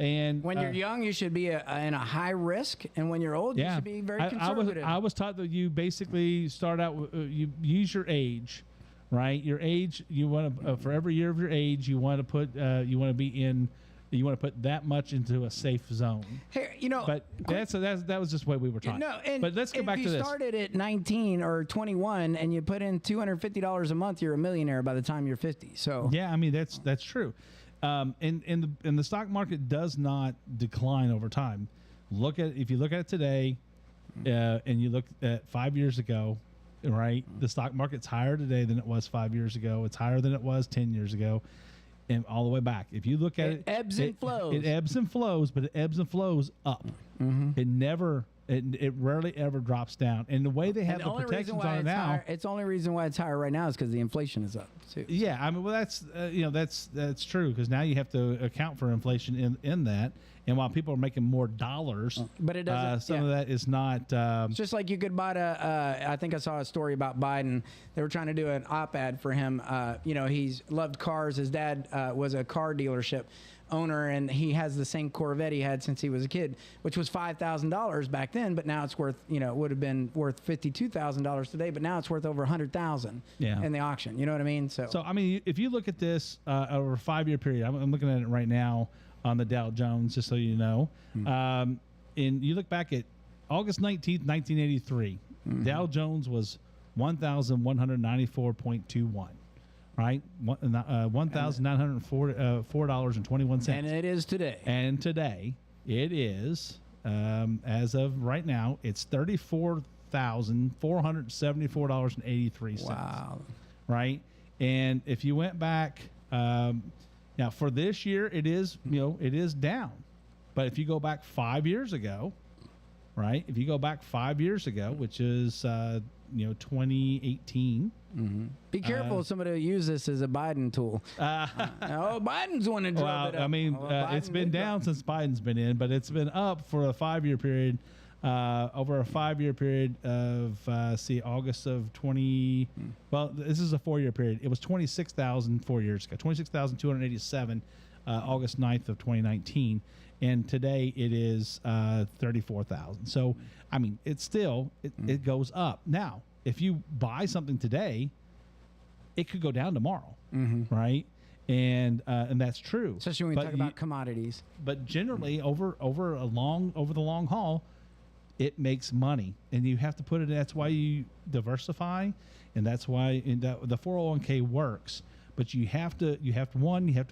And when you're young, you should be in a high risk, and when you're old, you should be very conservative. I was taught that you basically start out, you use your age, right? Your age, you want to for every year of your age, you want to put put that much into a safe zone. Here, but that was just the way we were taught. But let's go back to this. If you started at 19 or 21 and you put in $250 a month, you're a millionaire by the time you're 50. So yeah, I mean that's true. And the stock market does not decline over time. If you look at it today, and you look at 5 years ago, right? The stock market's higher today than it was 5 years ago. It's higher than it was 10 years ago. and all the way back. If you look at It ebbs and flows. It ebbs and flows, but it ebbs and flows up. It never. It rarely ever drops down. And the way they have And the only reason protections why on it it's now. higher, it's the only reason why it's higher right now is because the inflation is up too. Yeah, I mean, well, that's that's true, because now you have to account for inflation in that, and while people are making more dollars, But it doesn't. some of that is not. It's just like you could buy I think I saw a story about Biden. They were trying to do an op-ed for him. He's loved cars. His dad was a car dealership owner, and he has the same Corvette he had since he was a kid, which was $5,000 back then, but now it's worth, it would have been worth $52,000 today, but now it's worth over $100,000 Yeah. in the auction. You know what I mean? So I mean, if you look at this over a 5-year period, I'm looking at it right now on the Dow Jones, just so you know, and you look back at August 19th, 1983, Dow Jones was 1,194.21. Right, $1,904.21, and it is today. And today it is, as of right now, it's $34,474.83. Wow. Right, and if you went back, now for this year, it is it is down, but if you go back 5 years ago, right, if you go back 5 years ago, which is 2018. Be careful, somebody will use this as a Biden tool. Biden's one to drop it up. I mean, it's been down since Biden's been in, but it's been up for a 5-year period. Over a 5-year period of August of 20. Well, this is a 4-year period. It was 26,000 4 years ago. 26,287. August 9th of 2019, and today it is 34,000. So, I mean, it's still it goes up. Now, if you buy something today, it could go down tomorrow, right? And that's true. Especially when we talk about commodities. But generally, over the long haul, it makes money, and you have to put it. That's why you diversify, and that's why the 401k works. But you have to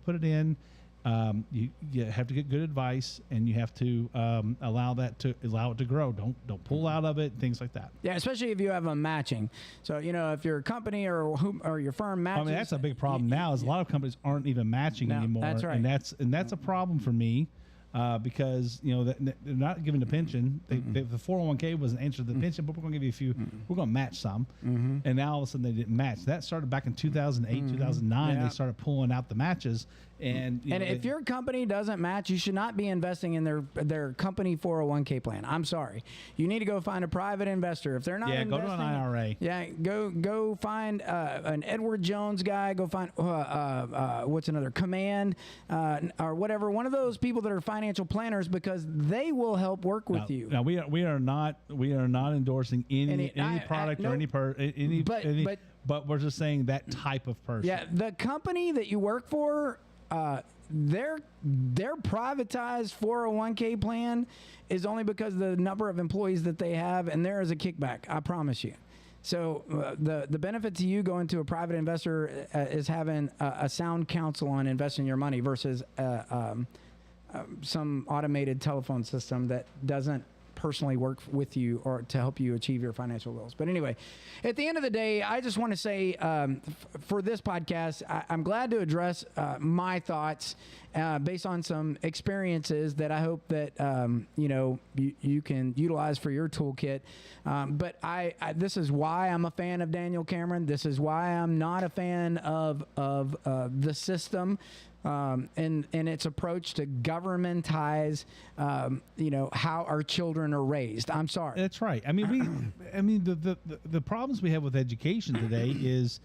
put it in. You have to get good advice, and you have to allow it to grow. Don't pull out of it, things like that. Yeah, especially if you have a matching. So if your company or your firm matches. I mean, that's a big problem now. Is a lot of companies aren't even matching anymore. That's right. And that's a problem for me. Because they're not giving the pension. The 401k wasn't answered the pension, but we're going to give you a few. We're going to match some, and now all of a sudden they didn't match. That started back in 2008, 2009. Yeah. They started pulling out the matches, and if your company doesn't match, you should not be investing in their company 401k plan. I'm sorry. You need to go find a private investor. If they're not investing, go to an IRA. Yeah, go find an Edward Jones guy. Go find what's another Command or whatever. One of those people that are financial planners, because they will help work with you. Now we are not endorsing any product or but we're just saying that type of person. Yeah, the company that you work for, their privatized 401k plan is only because of the number of employees that they have, and there is a kickback. I promise you. So the benefit to you going to a private investor is having a sound counsel on investing your money versus some automated telephone system that doesn't personally work with you or to help you achieve your financial goals. But anyway, at the end of the day, I just want to say for this podcast, I'm glad to address my thoughts based on some experiences that I hope that you can utilize for your toolkit. But this is why I'm a fan of Daniel Cameron. This is why I'm not a fan of the system. And its approach to governmentize, how our children are raised. I'm sorry. That's right. I mean, the problems we have with education today is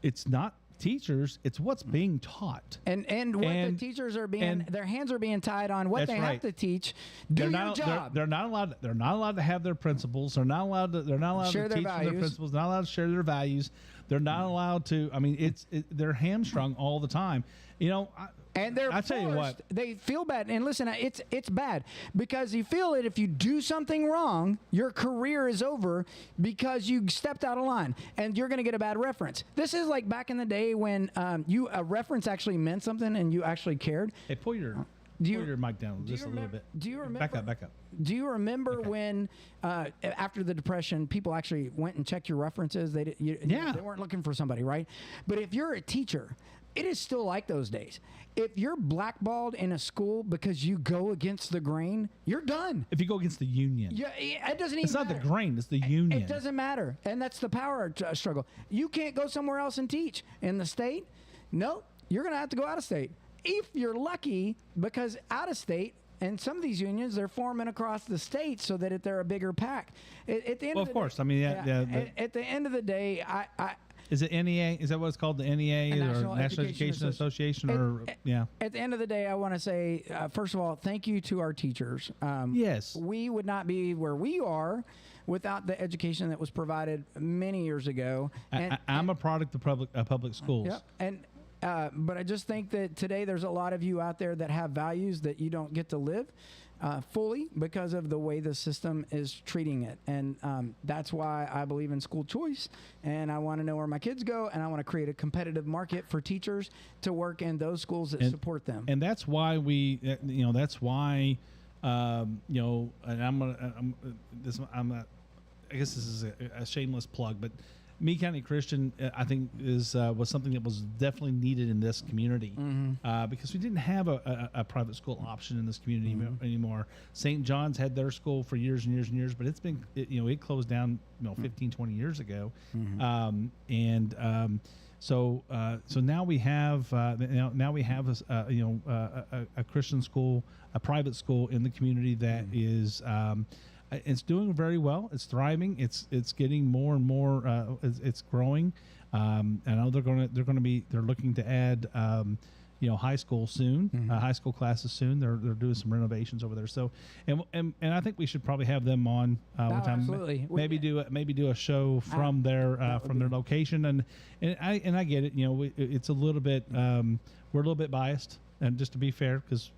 it's not teachers, it's what's being taught. And the teachers are their hands are being tied on what they have to teach. Do your job. They're not allowed to have their principles. They're not allowed to share teach their principles. They're not allowed to share their values. They're not allowed to. I mean, they're hamstrung all the time. And they're forced. Tell you what, they feel bad. And listen, it's bad because you feel that if you do something wrong, your career is over because you stepped out of line and you're going to get a bad reference. This is like back in the day when a reference actually meant something and you actually cared. Hey, pull your mic down just a little bit. Do you remember? Back up. Do you remember when, after the Depression, people actually went and checked your references? They weren't looking for somebody, right? But if you're a teacher, it is still like those days. If you're blackballed in a school because you go against the grain, you're done. If you go against the union, Yeah, it doesn't even it's not matter. the grain; it's the union. It doesn't matter. And that's the power struggle. You can't go somewhere else and teach. In the state, no, you're going to have to go out of state. If you're lucky, because out of state, and some of these unions, they're forming across the state so that they're a bigger pack. At the end Well, of of the course. Day, I mean, yeah. at the end of the day, I Is it NEA? Is that what it's called? The NEA National or National Education Education Association? Or yeah. At the end of the day, I want to say, first of all, thank you to our teachers. Yes. We would not be where we are without the education that was provided many years ago. I'm a product of public schools. Yep. But I just think that today there's a lot of you out there that have values that you don't get to live fully because of the way the system is treating it. And that's why I believe in school choice. And I want to know where my kids go. And I want to create a competitive market for teachers to work in those schools that support them. And that's why that's why, and I guess this is a shameless plug, but Meade County Christian, I think, was something that was definitely needed in this community because we didn't have a private school option in this community anymore. St. John's had their school for years and years and years, but it closed down 15, 20 years ago, so now we have a Christian school, a private school in the community that is. It's doing very well. It's thriving. It's getting more and more. It's growing. I know they're looking to add high school soon, high school classes soon. They're doing some renovations over there. So and I think we should probably have them on one time. Absolutely. Maybe do a show from their location. And I get it. It's a little bit we're a little bit biased, and just to be fair, because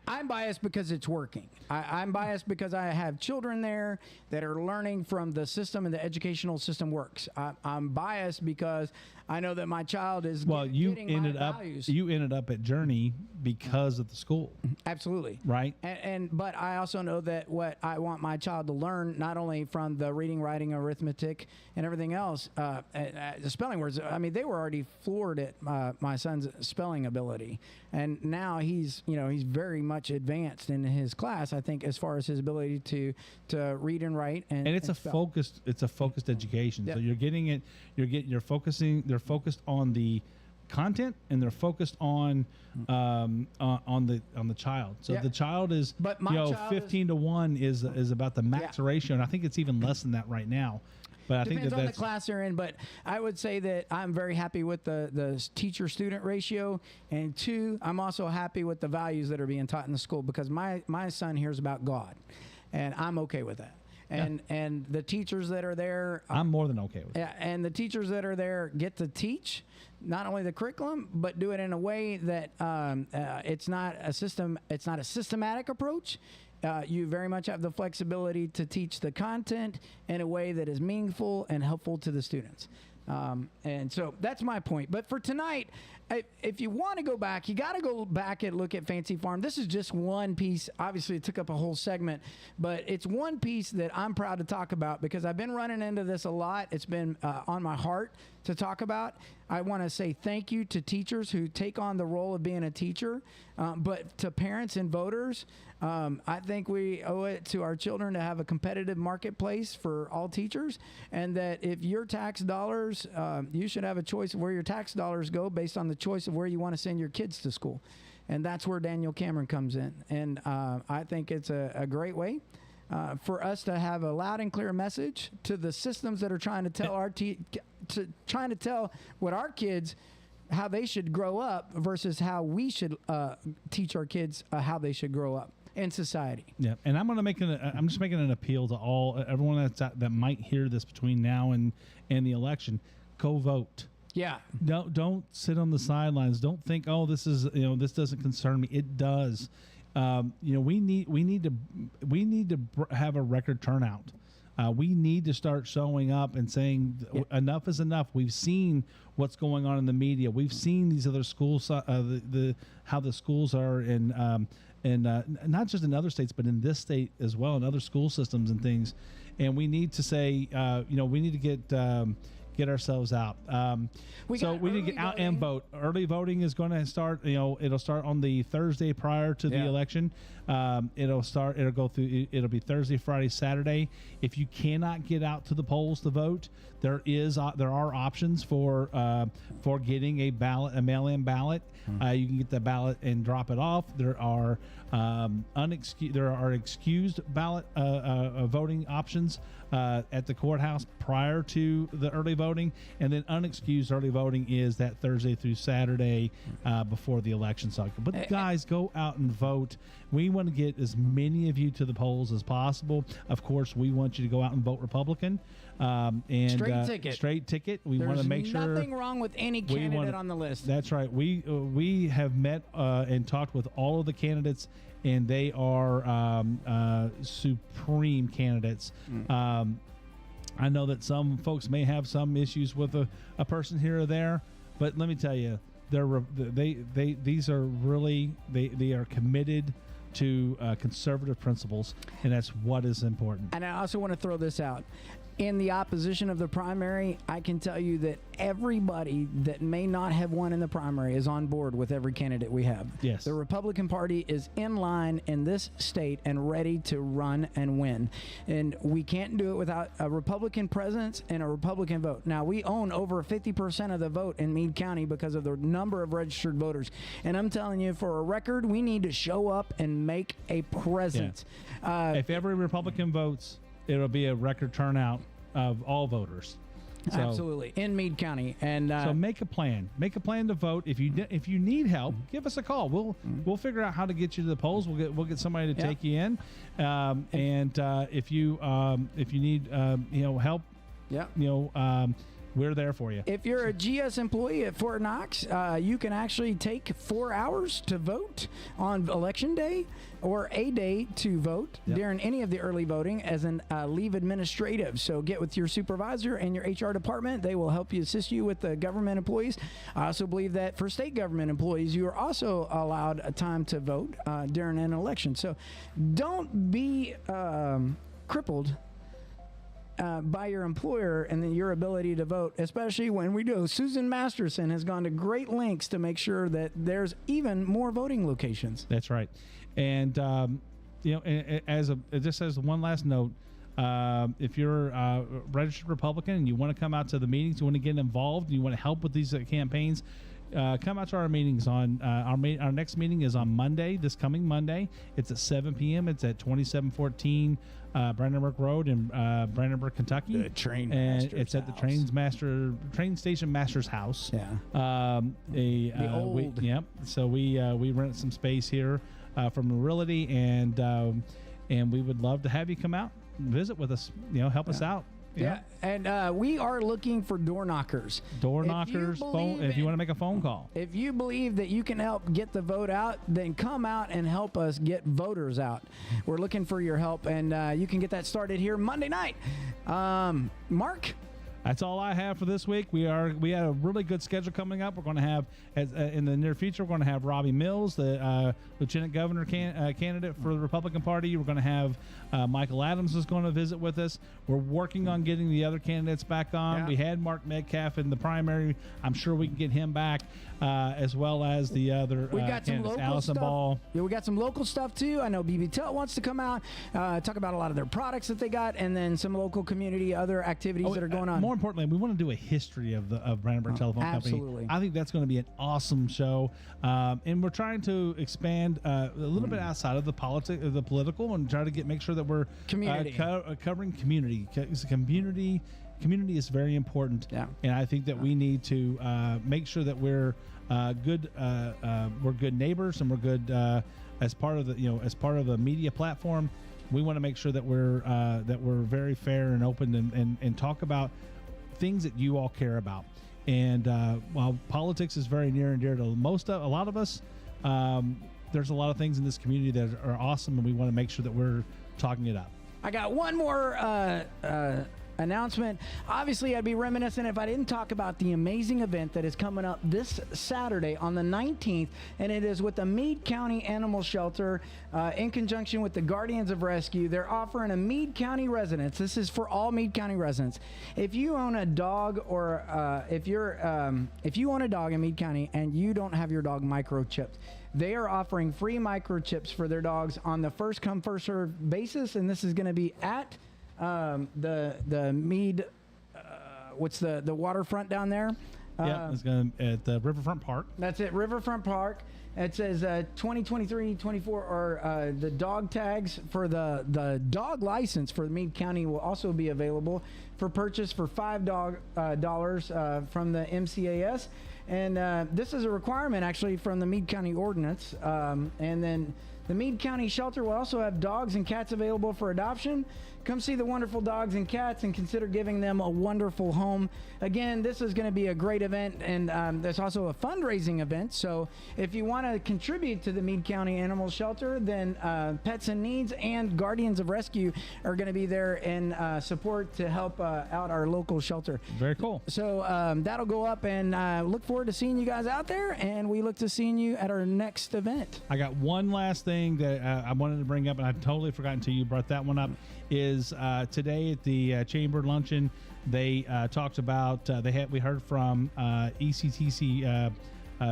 I'm biased because it's working. I'm biased because I have children there that are learning from the system, and the educational system works. I'm biased because I know that my child is getting my values. You ended up at Journey because of the school. Absolutely. Right. But I also know that what I want my child to learn, not only from the reading, writing, arithmetic, and everything else, the spelling words. I mean, they were already floored at my son's spelling ability, and now he's very much advanced in his class. I think as far as his ability to read and write and it's a spell. focused education. Yep. So they're focused on the content, and they're focused on the child. So the child is, but my child 15 to 1 is about the max ratio, and I think it's even less than that right now. But I think Depends on that's the class they're in, but I would say that I'm very happy with the teacher-student ratio, and 2, I'm also happy with the values that are being taught in the school, because my son hears about God, and I'm okay with that. And the teachers that are there, I'm more than okay with. Yeah, and the teachers that are there get to teach not only the curriculum, but do it in a way that it's not a systematic approach. You very much have the flexibility to teach the content in a way that is meaningful and helpful to the students. And so that's my point. But for tonight, if you want to go back, you got to go back and look at Fancy Farm. This is just one piece. Obviously, it took up a whole segment, but it's one piece that I'm proud to talk about because I've been running into this a lot. It's been on my heart to talk about. I want to say thank you to teachers who take on the role of being a teacher, but to parents and voters, I think we owe it to our children to have a competitive marketplace for all teachers, and that if your tax dollars, you should have a choice of where your tax dollars go based on the choice of where you want to send your kids to school. And that's where Daniel Cameron comes in. And I think it's a great way for us to have a loud and clear message to the systems that are trying to tell trying to tell what our kids, how they should grow up versus how we should teach our kids how they should grow up in society. Yeah, and I'm just making an appeal to everyone that might hear this between now and the election. Go vote. Yeah. Don't sit on the sidelines. Don't think, oh, this doesn't concern me. It does. We need to have a record turnout. We need to start showing up and saying enough is enough. We've seen what's going on in the media. We've seen these other schools, how the schools are in, not just in other states, but in this state as well, and other school systems and things. And we need to say, we need to get ourselves out. We So got we need to early get out and voting. vote. Early voting is going to start. It'll start on the Thursday prior to the Yeah. election. It'll go through. It'll be Thursday, Friday, Saturday. If you cannot get out to the polls to vote, there are options for getting a mail-in ballot. You can get the ballot and drop it off. There are excused ballot voting options at the courthouse prior to the early voting, and then unexcused early voting is that Thursday through Saturday before the election cycle. But guys, go out and vote. We want to get as many of you to the polls as possible. Of course, we want you to go out and vote Republican. And Straight ticket. Straight ticket. We want to There's make sure nothing wrong with any candidate on the list. That's right. We have met and talked with all of the candidates, and they are supreme candidates. I know that some folks may have some issues with a person here or there, but let me tell you, these are really they are committed to conservative principles, and that's what is important. And I also want to throw this out. In the opposition of the primary, I can tell you that everybody that may not have won in the primary is on board with every candidate we have. Yes. The Republican Party is in line in this state and ready to run and win. And we can't do it without a Republican presence and a Republican vote. Now, we own over 50% of the vote in Meade County because of the number of registered voters. And I'm telling you, for a record, we need to show up and make a presence. If every Republican votes, it'll be a record turnout of all voters. So, Absolutely, in Meade County. And so make a plan. Make a plan to vote. If you need help, give us a call. We'll figure out how to get you to the polls. We'll get somebody to take you in. If you need help, we're there for you. if you're a GS employee at Fort Knox, you can actually take 4 hours to vote on Election Day or a day to vote during any of the early voting as an leave administrative. So get with your supervisor and your HR department. They will help you, assist you with the government employees. I also believe that for state government employees, you are also allowed a time to vote during an election. So don't be crippled by your employer and then your ability to vote, especially when we do. Susan Masterson has gone to great lengths to make sure that there's even more voting locations. That's right. And just as one last note, if you're a registered Republican and you want to come out to the meetings, you want to get involved, you want to help with these campaigns, come out to our meetings. Our next meeting is on Monday, this coming Monday. It's at 7 p.m. It's at 2714 Brandenburg Road in Brandenburg, Kentucky. The train and master's it's at the house. train station master's house. Yeah. The old. So we rent some space here from Realty, and we would love to have you come out and visit with us. Help us out. Yeah, and we are looking for door knockers. Door knockers, phone. If you want to make a phone call. If you believe that you can help get the vote out, then come out and help us get voters out. We're looking for your help, and you can get that started here Monday night. Mark? That's all I have for this week. We had a really good schedule coming up. We're going to have, in the near future, we're going to have Robbie Mills, the lieutenant governor candidate for the Republican Party. We're going to have Michael Adams is going to visit with us. We're working on getting the other candidates back on. Yeah. We had Mark Metcalf in the primary. I'm sure we can get him back, as well as the other We got some candidates, local Allison stuff. Ball. Yeah, we got some local stuff too. I know BB Telt wants to come out, talk about a lot of their products that they got, and then some local community other activities that are going on. More importantly, we want to do a history of Brandenburg Telephone absolutely. Company. I think that's going to be an awesome show, and we're trying to expand a little bit outside of the political, and try to make sure that we're Community. Covering community. Community is very important, and I think that we need to make sure that we're good. We're good neighbors, and we're good as part of the media platform. We want to make sure that we're very fair and open and talk about things that you all care about. And while politics is very near and dear to a lot of us, there's a lot of things in this community that are awesome, and we want to make sure that we're talking it up. I got one more announcement. Obviously, I'd be reminiscent if I didn't talk about the amazing event that is coming up this Saturday on the 19th, and it is with the Meade County Animal Shelter in conjunction with the Guardians of Rescue. They're offering a Meade County residents. This is for all Meade County residents. If you own a dog, or if you own a dog in Meade County and you don't have your dog microchipped, they are offering free microchips for their dogs on the first come first served basis, and this is going to be at the Meade, what's the waterfront down there? Yeah, it's going to at the Riverfront Park. That's it, Riverfront Park. It says 2023, 24, or the dog tags for the dog license for Meade County will also be available for purchase for $5 from the MCAS. And this is a requirement actually from the Meade County Ordinance. And then the Meade County Shelter will also have dogs and cats available for adoption. Come see the wonderful dogs and cats and consider giving them a wonderful home. Again, this is going to be a great event, and there's also a fundraising event. So if you want to contribute to the Meade County Animal Shelter, then Pets in Needs and Guardians of Rescue are going to be there in support to help out our local shelter. Very cool. So that'll go up, and look forward to seeing you guys out there, and we look to seeing you at our next event. I got one last thing that I wanted to bring up, and I totally forgot until you brought that one up, is today at the Chamber Luncheon, they talked about, we heard from ECTC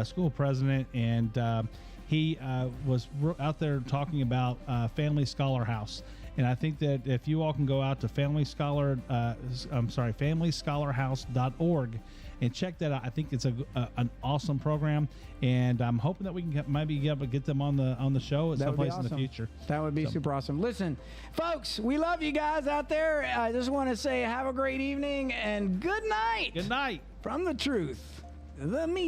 school president, and he was out there talking about Family Scholar House. And I think that if you all can go out to familyscholarhouse.org and check that out, I think it's an awesome program, and I'm hoping that we can maybe be able to get them on the show at some place in the future. That would be super awesome. Listen, folks, we love you guys out there. I just want to say have a great evening and good night. Good night. From the truth, the me.